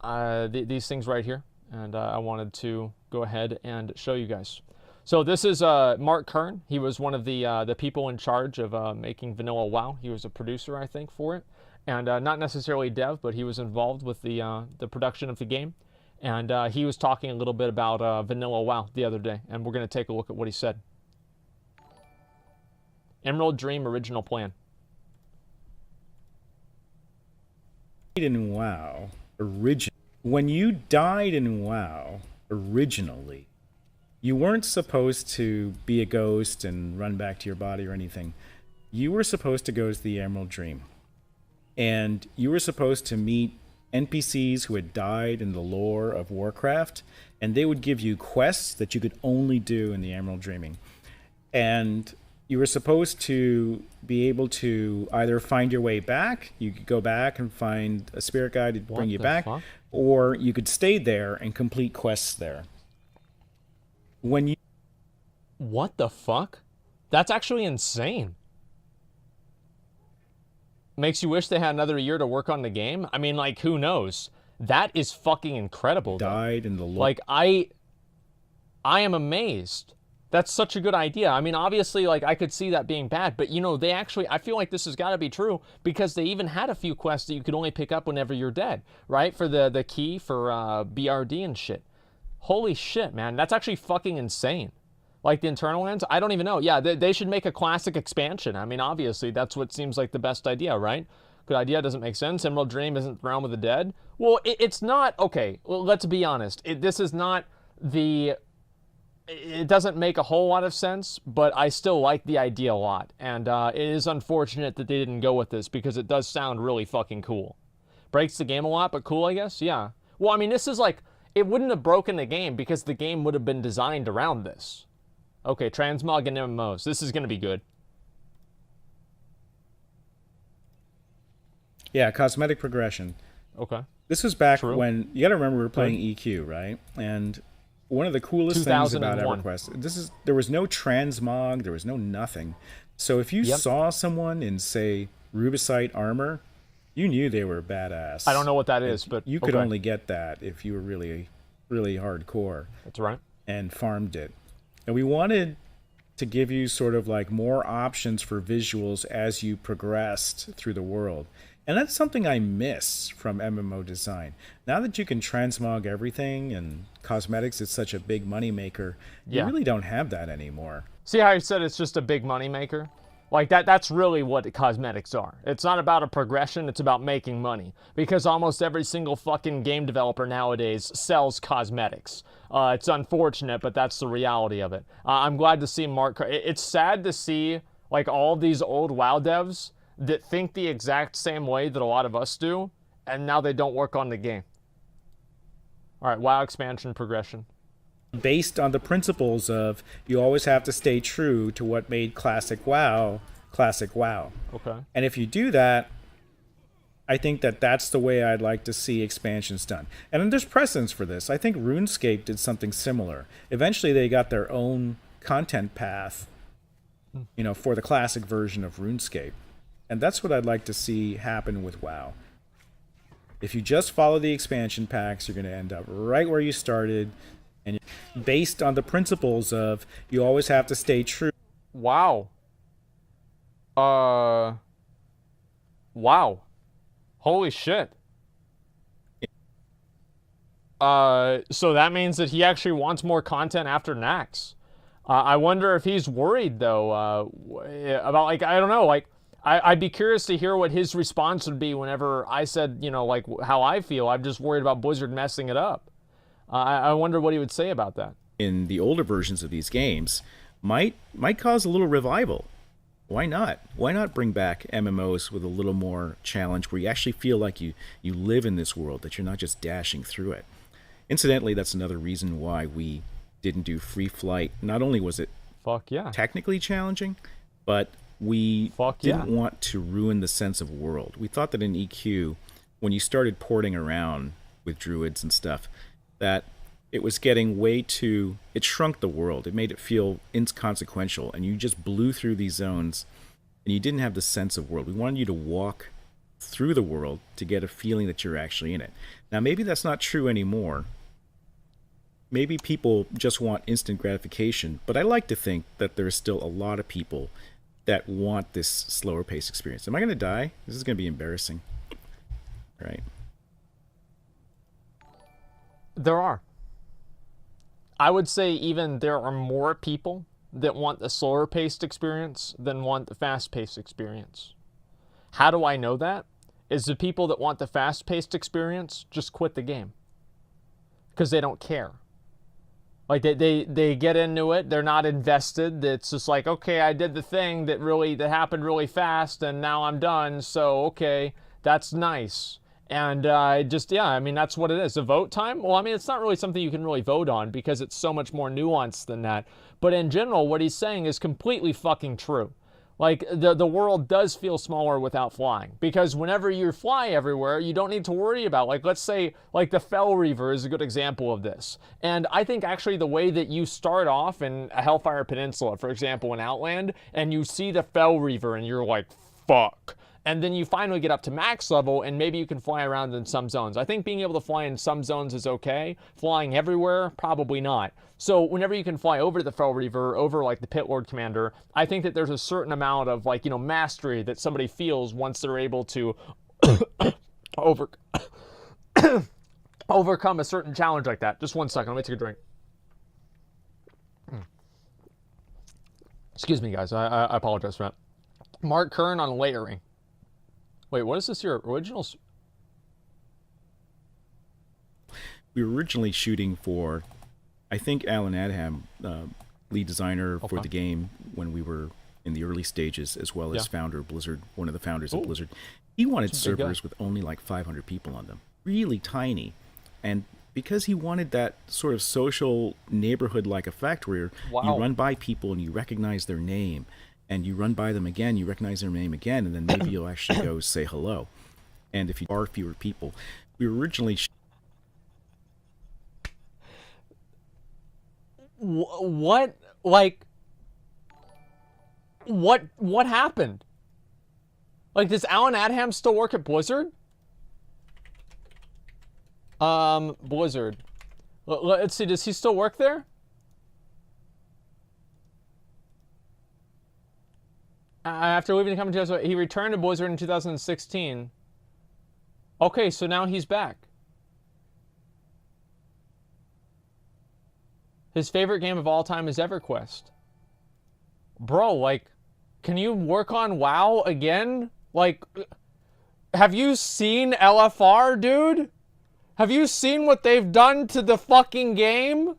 these things right here, and I wanted to go ahead and show you guys. So this is Mark Kern. He was one of the people in charge of making Vanilla WoW. He was a producer, I think, for it, and not necessarily dev, but he was involved with the production of the game. And he was talking a little bit about Vanilla WoW the other day, and we're going to take a look at what he said. Emerald Dream original plan. In WoW, when you died in WoW originally, you weren't supposed to be a ghost and run back to your body or anything. You were supposed to go to the Emerald Dream, and you were supposed to meet NPCs who had died in the lore of Warcraft, and they would give you quests that you could only do in the Emerald Dreaming. And you were supposed to be able to either find your way back, you could go back and find a spirit guide to bring you back, or you could stay there and complete quests there. What the fuck? That's actually insane. Makes you wish they had another year to work on the game. I mean, like, who knows? That is fucking incredible. Died in the lore. Like, I am amazed. That's such a good idea. I mean, obviously, like, I could see that being bad, but, you know, they actually, I feel like this has got to be true because they even had a few quests that you could only pick up whenever you're dead, right? For the key for BRD and shit. Holy shit, man. That's actually fucking insane. Like the internal lands, I don't even know. Yeah, they should make a classic expansion. I mean, obviously, that's what seems like the best idea, right? Good idea, doesn't make sense. Emerald Dream isn't the realm of the dead. Well, it's not, okay, well, let's be honest. This is not the... It doesn't make a whole lot of sense, but I still like the idea a lot. And it is unfortunate that they didn't go with this because it does sound really fucking cool. Breaks the game a lot, but cool, I guess? Yeah. Well, I mean, this is like, it wouldn't have broken the game because the game would have been designed around this. Okay, transmog and MMOs. This is going to be good. Yeah, cosmetic progression. Okay. This was back when, you got to remember we were playing EQ, right? And one of the coolest things about EverQuest, there was no transmog, there was no nothing. So if you saw someone in, say, Rubicite armor, you knew they were badass. I don't know what that is, but you could only get that if you were really, really hardcore. That's right. And farmed it. And we wanted to give you sort of like more options for visuals as you progressed through the world. And that's something I miss from MMO design. Now that you can transmog everything and cosmetics is such a big money maker, you really don't have that anymore. See how I said it's just a big money maker? Like, that's really what cosmetics are. It's not about a progression, it's about making money. Because almost every single fucking game developer nowadays sells cosmetics. It's unfortunate, but that's the reality of it. I'm glad to see Mark... It's sad to see, like, all these old WoW devs that think the exact same way that a lot of us do, and now they don't work on the game. Alright, WoW expansion progression. Based on the principles of you always have to stay true to what made classic WoW classic WoW. Okay. And if you do that, I think that that's the way I'd like to see expansions done. And there's precedence for this. I think RuneScape did something similar. Eventually they got their own content path, you know, for the classic version of RuneScape. And that's what I'd like to see happen with WoW. If you just follow the expansion packs, you're going to end up right where you started. And based on the principles of you always have to stay true. Wow. Wow. Holy shit. So that means that he actually wants more content after Nax. I wonder if he's worried, though, about, like, I don't know, like, I'd be curious to hear what his response would be whenever I said, you know, like, how I feel. I'm just worried about Blizzard messing it up. I wonder what he would say about that. In the older versions of these games, might cause a little revival. Why not? Why not bring back MMOs with a little more challenge where you actually feel like you live in this world, that you're not just dashing through it? Incidentally, that's another reason why we didn't do Free Flight. Not only was it technically challenging, but we didn't want to ruin the sense of world. We thought that in EQ, when you started porting around with druids and stuff, that it was getting way too... It shrunk the world. It made it feel inconsequential, and you just blew through these zones, and you didn't have the sense of world. We wanted you to walk through the world to get a feeling that you're actually in it. Now, maybe that's not true anymore. Maybe people just want instant gratification, but I like to think that there's still a lot of people that want this slower pace experience. Am I going to die? This is going to be embarrassing. Right. There are. I would say even there are more people that want the slower paced experience than want the fast paced experience. How do I know that? Is the people that want the fast paced experience just quit the game because they don't care. Like they get into it, they're not invested. It's just like, okay, I did the thing that happened really fast, and now I'm done. So okay, that's nice. And I mean, that's what it is. The vote time? Well, I mean, it's not really something you can really vote on because it's so much more nuanced than that. But in general, what he's saying is completely fucking true. Like, the world does feel smaller without flying. Because whenever you fly everywhere, you don't need to worry about, like, let's say, like, the Fell Reaver is a good example of this. And I think actually the way that you start off in a Hellfire Peninsula, for example, in Outland, and you see the Fell Reaver and you're like, fuck. And then you finally get up to max level, and maybe you can fly around in some zones. I think being able to fly in some zones is okay. Flying everywhere, probably not. So whenever you can fly over to the Fell Reaver, over like the Pit Lord Commander, I think that there's a certain amount of like, mastery that somebody feels once they're able to overcome a certain challenge like that. Just 1 second, let me take a drink. Excuse me, guys. I apologize for that. Mark Kern on layering. Wait, what is this here? Originals? We were originally shooting for, I think Alan Adham, lead designer for the game when we were in the early stages, as well as founder of Blizzard, one of the founders of Blizzard. He wanted servers with only like 500 people on them, really tiny. And because he wanted that sort of social neighborhood-like effect where you run by people and you recognize their name, and you run by them again, you recognize their name again, and then maybe you'll actually go say hello. And if you are fewer people, we were originally... What? Like... What happened? Like, does Alan Adham still work at Blizzard? Blizzard. Let's see, does he still work there? After leaving the company, he returned to Blizzard in 2016. Okay, so now he's back. His favorite game of all time is EverQuest. Bro, like, can you work on WoW again? Like, have you seen LFR, dude? Have you seen what they've done to the fucking game?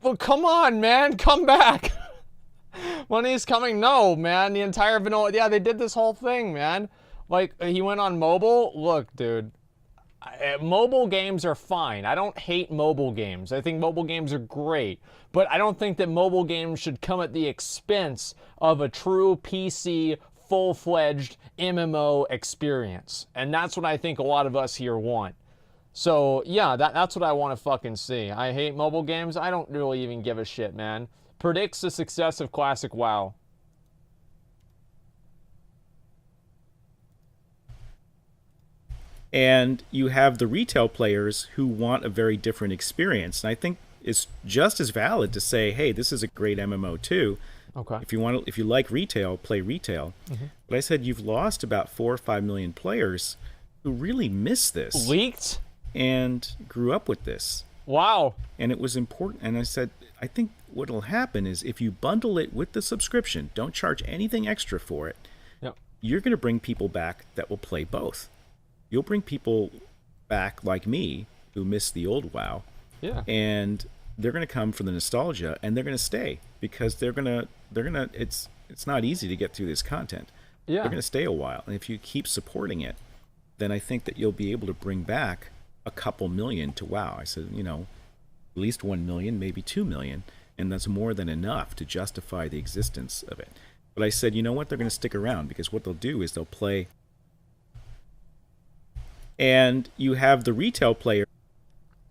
Well, come on, man, come back. When he's coming, no, man, the entire vanilla, yeah, they did this whole thing, man. Like, he went on mobile. Look, dude, mobile games are fine. I don't hate mobile games. I think mobile games are great. But I don't think that mobile games should come at the expense of a true PC, full-fledged MMO experience. And that's what I think a lot of us here want. So, yeah, that's what I want to fucking see. I hate mobile games. I don't really even give a shit, man. Predicts the success of classic WoW. And you have the retail players who want a very different experience. And I think it's just as valid to say, hey, this is a great MMO too. Okay. If you like retail, play retail. Mm-hmm. But I said you've lost about 4 or 5 million players who really miss this. Leaked? And grew up with this. Wow. And it was important. And I said, I think what will happen is if you bundle it with the subscription, don't charge anything extra for it, you're going to bring people back that will play both. You'll bring people back like me who miss the old WoW. Yeah. And they're going to come for the nostalgia, and they're going to stay because they're going to it's not easy to get through this content. Yeah. They're going to stay a while. And if you keep supporting it, then I think that you'll be able to bring back a couple million to WoW. I said, at least 1 million, maybe 2 million, and that's more than enough to justify the existence of it. But I said, you know what? They're going to stick around because what they'll do is they'll play. And you have the retail player.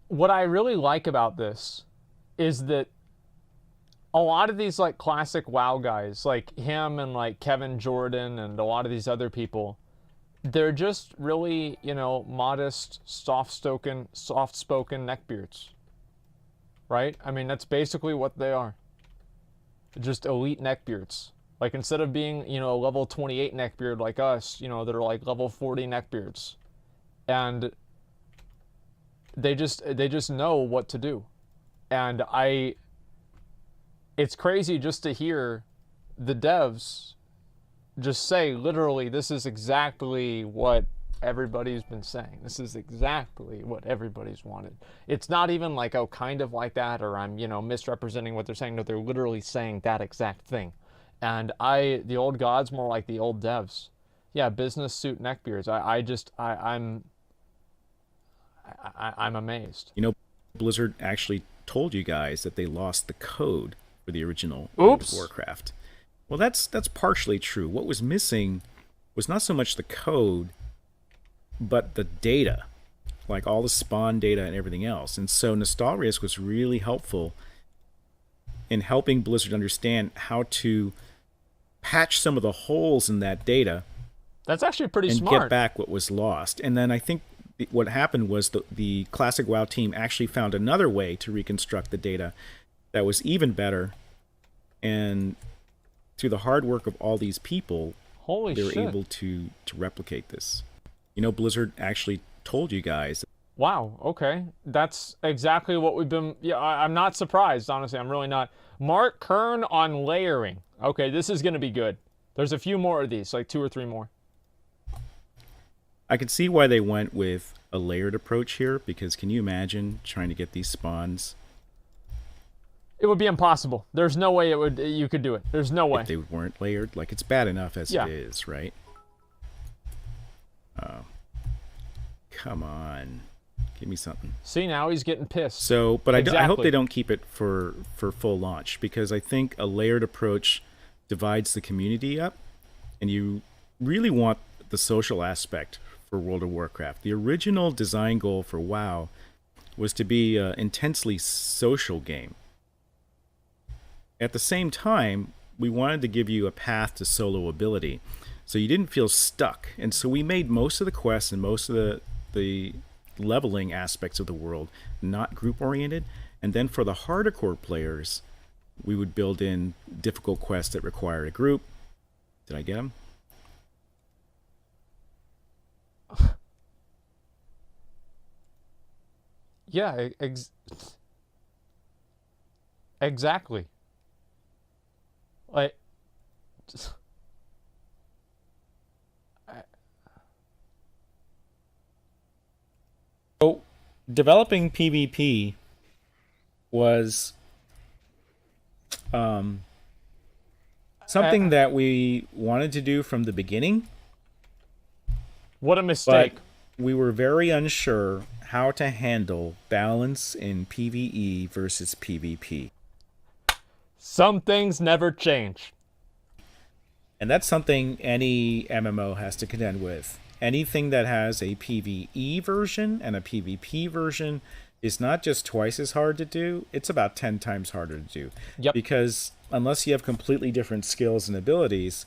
What I really like about this is that a lot of these like classic WoW guys, like him and like Kevin Jordan and a lot of these other people, they're just really, modest, soft-spoken neckbeards, right? I mean, that's basically what they are. Just elite neckbeards. Like, instead of being, a level 28 neckbeard like us, they're like level 40 neckbeards. And they just know what to do. And it's crazy just to hear the devs just say, literally, this is exactly what everybody's been saying. This is exactly what everybody's wanted. It's not even like, oh, kind of like that, or I'm, misrepresenting what they're saying. No, they're literally saying that exact thing. And the old gods more like the old devs. Yeah, business suit neckbeards. I'm amazed. Blizzard actually told you guys that they lost the code for the original World of Warcraft. Well, that's partially true. What was missing was not so much the code, but the data, like all the spawn data and everything else. And so Nostalrius was really helpful in helping Blizzard understand how to patch some of the holes in that data. That's actually pretty and smart. Get back what was lost. And then I think what happened was the Classic WoW team actually found another way to reconstruct the data that was even better. And through the hard work of all these people, they were able to replicate this. Blizzard actually told you guys. Wow, okay. That's exactly what we've been... Yeah, I'm not surprised, honestly. I'm really not. Mark Kern on layering. Okay, this is going to be good. There's a few more of these, like 2 or 3 more. I could see why they went with a layered approach here, because can you imagine trying to get these spawns? It would be impossible. There's no way you could do it. There's no way. If they weren't layered. Like, it's bad enough as it is, right? Oh. Come on. Give me something. See, now he's getting pissed. So, but I hope they don't keep it for full launch, because I think a layered approach divides the community up, and you really want the social aspect for World of Warcraft. The original design goal for WoW was to be an intensely social game. At the same time, we wanted to give you a path to solo ability, so you didn't feel stuck. And so we made most of the quests and most of the leveling aspects of the world not group-oriented. And then for the hardcore players, we would build in difficult quests that required a group. Did I get them? Yeah, exactly. Like, so developing PvP was something that we wanted to do from the beginning. What a mistake. But we were very unsure how to handle balance in PvE versus PvP. Some things never change. And that's something any MMO has to contend with. Anything that has a PvE version and a PvP version is not just twice as hard to do, it's about 10 times harder to do. Yep. Because unless you have completely different skills and abilities,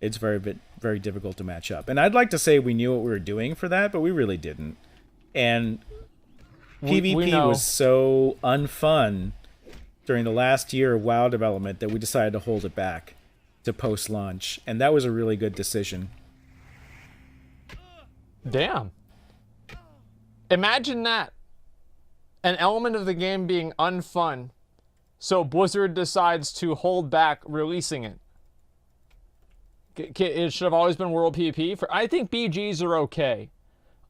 it's very difficult to match up. And I'd like to say we knew what we were doing for that, but we really didn't. And PvP was so unfun during the last year of WoW development that we decided to hold it back to post-launch. And that was a really good decision. Damn. Imagine that. An element of the game being unfun, so Blizzard decides to hold back releasing it. It should have always been World PvP. I think BGs are okay.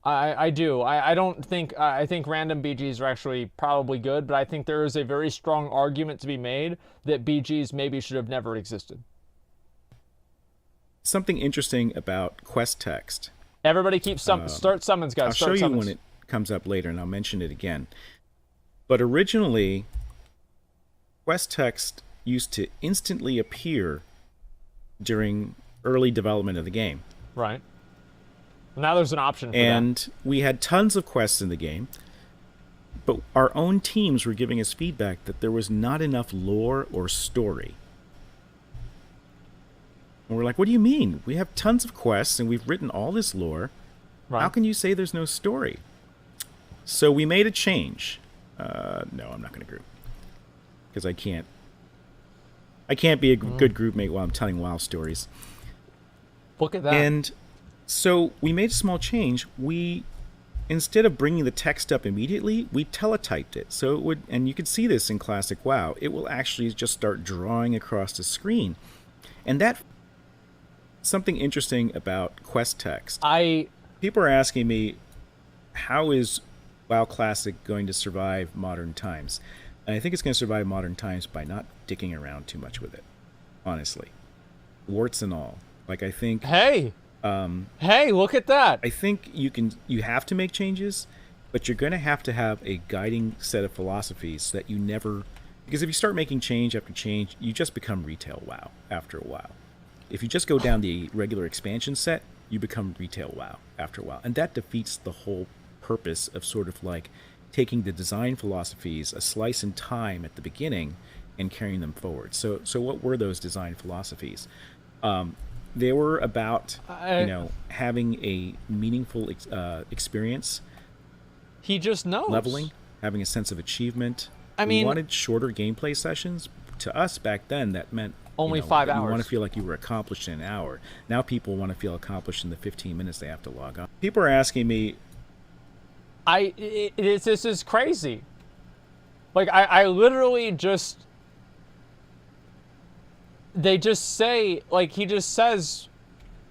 I do. I think random BGs are actually probably good, but I think there is a very strong argument to be made that BGs maybe should have never existed. Something interesting about quest text. Everybody keep start summons, guys. I'll show you when it comes up later, and I'll mention it again. But originally, quest text used to instantly appear during early development of the game. Right. Now there's an option for and we had tons of quests in the game, but our own teams were giving us feedback that there was not enough lore or story. And we're like, what do you mean? We have tons of quests and we've written all this lore. Right. How can you say there's no story? So we made a change. No, I'm not going to group. Because I can't be a good group mate while I'm telling WoW stories. Look at that. And so we made a small change. We, instead of bringing the text up immediately, we teletyped it. So it would, and you can see this in classic WoW, it will actually just start drawing across the screen. And that, something interesting about quest text. People are asking me, how is WoW Classic going to survive modern times? And I think it's going to survive modern times by not dicking around too much with it, honestly. Warts and all. Like, I think... Hey, look at that. I think you have to make changes, but you're going to have a guiding set of philosophies so that you never... Because if you start making change after change, you just become retail WoW after a while. If you just go down the regular expansion set, you become retail WoW after a while. And that defeats the whole purpose of sort of like taking the design philosophies, a slice in time at the beginning, and carrying them forward. So what were those design philosophies? They were about, having a meaningful experience. He just knows. Leveling, having a sense of achievement. We wanted shorter gameplay sessions. To us back then, that meant only 5 hours. You want to feel like you were accomplished in an hour. Now people want to feel accomplished in the 15 minutes they have to log on. People are asking me... This is crazy. Like, I literally just... They just say, like, he just says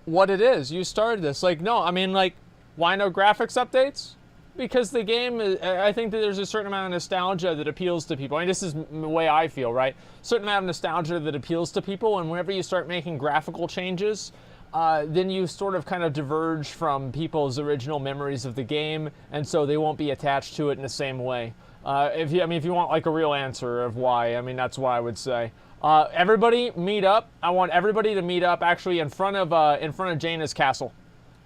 what it is. You started this. Like, no, I mean, like, why no graphics updates? Because the game, I think that there's a certain amount of nostalgia that appeals to people. I mean, this is the way I feel, right? Certain amount of nostalgia that appeals to people, and whenever you start making graphical changes, then you sort of kind of diverge from people's original memories of the game, and so they won't be attached to it in the same way. If you want like a real answer of why, I mean, that's why I would say. Everybody meet up. I want everybody to meet up actually in front of Jaina's castle.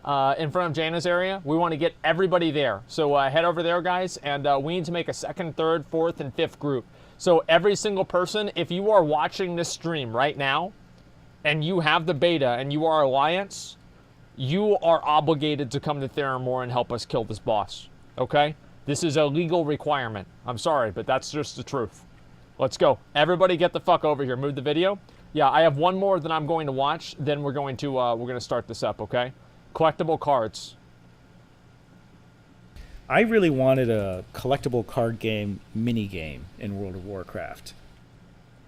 In front of Jaina's area. We want to get everybody there. So head over there, guys, and we need to make a second, third, fourth, and fifth group. So every single person, if you are watching this stream right now, and you have the beta, and you are Alliance, you are obligated to come to Theramore and help us kill this boss. Okay? This is a legal requirement. I'm sorry, but that's just the truth. Let's go. Everybody get the fuck over here. Move the video. Yeah, I have one more that I'm going to watch. Then we're going to start this up, okay? Collectible cards. I really wanted a collectible card game mini game in World of Warcraft.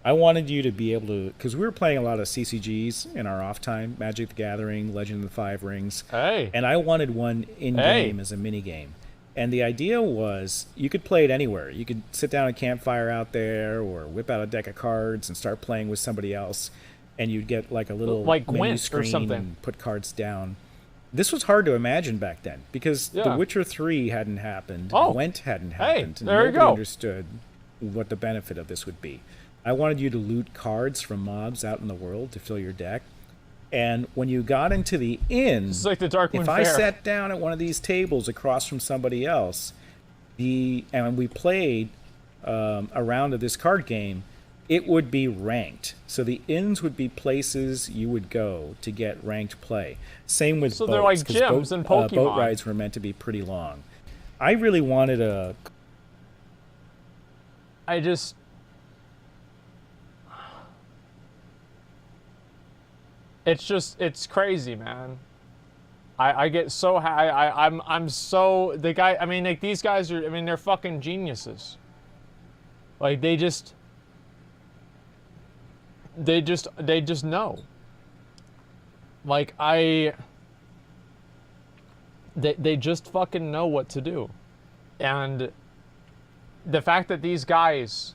I wanted you to be able to, because we were playing a lot of CCGs in our off time, Magic the Gathering, Legend of the Five Rings. Hey. And I wanted one in game as a mini game. And the idea was you could play it anywhere. You could sit down at a campfire out there or whip out a deck of cards and start playing with somebody else. And you'd get like a little like menu Gwent screen or something. and put cards down. This was hard to imagine back then because The Witcher 3 hadn't happened. Gwent hadn't happened. Hey, there you nobody go. understood what the benefit of this would be. I wanted you to loot cards from mobs out in the world to fill your deck. And when you got into the inn, It's like the Darkmoon if Fair. I sat down at one of these tables across from somebody else, and we played a round of this card game, it would be ranked. So the inns would be places you would go to get ranked play. Same with So boats. they're like 'cause gyms in Pokemon. Boat rides were meant to be pretty long. I really wanted it's crazy, man. I get so high. I'm so the guy. I mean, like these guys are. I mean, they're fucking geniuses. Like they just know. Like they just fucking know what to do, and the fact that these guys,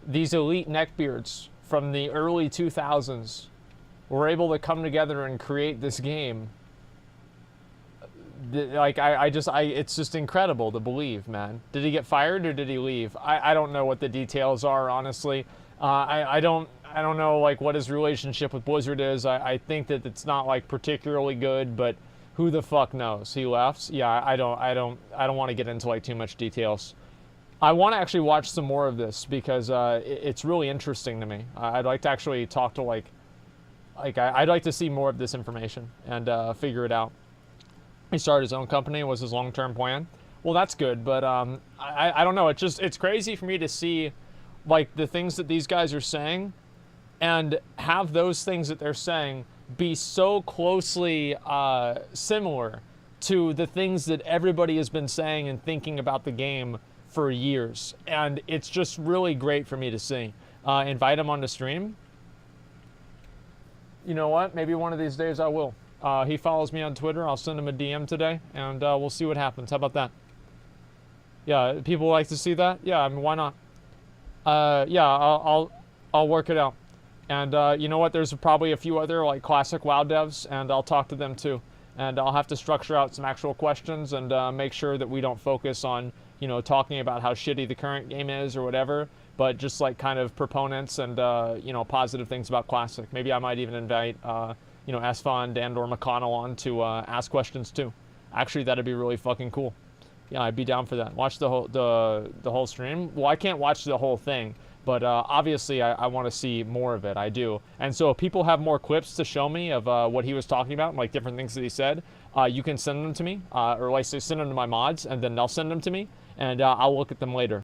these elite neckbeards from the early 2000s, were able to come together and create this game. Like it's just incredible to believe, man. Did he get fired or did he leave? I don't know what the details are, honestly. I don't know like what his relationship with Blizzard is. I think that it's not like particularly good, but who the fuck knows? He left. Yeah, I don't want to get into like too much details. I want to actually watch some more of this because it's really interesting to me. I'd like to actually talk to like like I'd like to see more of this information and figure it out. He started his own company, was his long-term plan. Well, that's good, but I don't know. It's crazy for me to see like the things that these guys are saying and have those things that they're saying be so closely similar to the things that everybody has been saying and thinking about the game for years. And it's just really great for me to see. Invite him on the stream. You know what? Maybe one of these days I will. He follows me on Twitter. I'll send him a DM today, and we'll see what happens. How about that? Yeah, people like to see that. Yeah, I mean, why not? Yeah, I'll work it out. And you know what? There's probably a few other like classic WoW devs, and I'll talk to them too. And I'll have to structure out some actual questions and make sure that we don't focus on, you know, talking about how shitty the current game is or whatever, but just like kind of proponents and you know, positive things about classic. Maybe I might even invite you know, Asfond and or McConnell on to ask questions too. Actually, that'd be really fucking cool. Yeah, I'd be down for that. Watch the whole stream. Well, I can't watch the whole thing, but obviously I want to see more of it. I do. And so if people have more clips to show me of what he was talking about, like different things that he said, you can send them to me, or like send them to my mods, and then they'll send them to me, and I'll look at them later.